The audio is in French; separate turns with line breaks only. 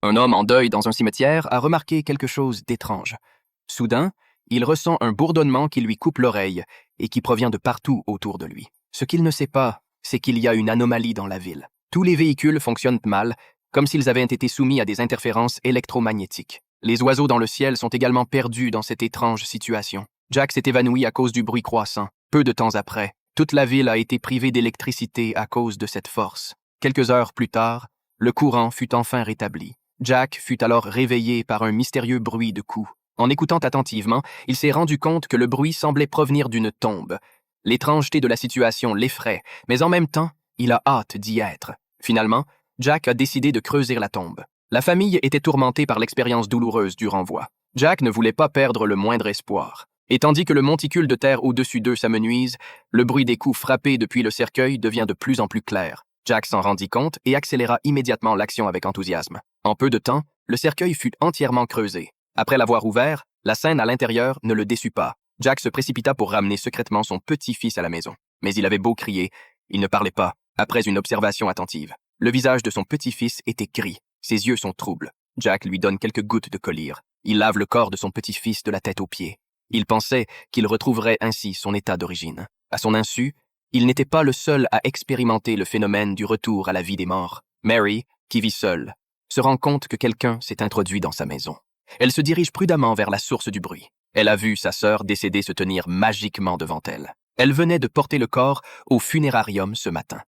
Un homme en deuil dans un cimetière a remarqué quelque chose d'étrange. Soudain, il ressent un bourdonnement qui lui coupe l'oreille et qui provient de partout autour de lui. Ce qu'il ne sait pas, c'est qu'il y a une anomalie dans la ville. Tous les véhicules fonctionnent mal, comme s'ils avaient été soumis à des interférences électromagnétiques. Les oiseaux dans le ciel sont également perdus dans cette étrange situation. Jack s'est évanoui à cause du bruit croissant. Peu de temps après, toute la ville a été privée d'électricité à cause de cette force. Quelques heures plus tard, le courant fut enfin rétabli. Jack fut alors réveillé par un mystérieux bruit de coups. En écoutant attentivement, il s'est rendu compte que le bruit semblait provenir d'une tombe. L'étrangeté de la situation l'effraie, mais en même temps, il a hâte d'y être. Finalement, Jack a décidé de creuser la tombe. La famille était tourmentée par l'expérience douloureuse du renvoi. Jack ne voulait pas perdre le moindre espoir. Et tandis que le monticule de terre au-dessus d'eux s'amenuise, le bruit des coups frappés depuis le cercueil devient de plus en plus clair. Jack s'en rendit compte et accéléra immédiatement l'action avec enthousiasme. En peu de temps, le cercueil fut entièrement creusé. Après l'avoir ouvert, la scène à l'intérieur ne le déçut pas. Jack se précipita pour ramener secrètement son petit-fils à la maison. Mais il avait beau crier, il ne parlait pas, après une observation attentive. Le visage de son petit-fils était gris, ses yeux sont troubles. Jack lui donne quelques gouttes de collyre. Il lave le corps de son petit-fils de la tête aux pieds. Il pensait qu'il retrouverait ainsi son état d'origine. À son insu, il n'était pas le seul à expérimenter le phénomène du retour à la vie des morts. Mary, qui vit seule, se rend compte que quelqu'un s'est introduit dans sa maison. Elle se dirige prudemment vers la source du bruit. Elle a vu sa sœur décédée se tenir magiquement devant elle. Elle venait de porter le corps au funérarium ce matin.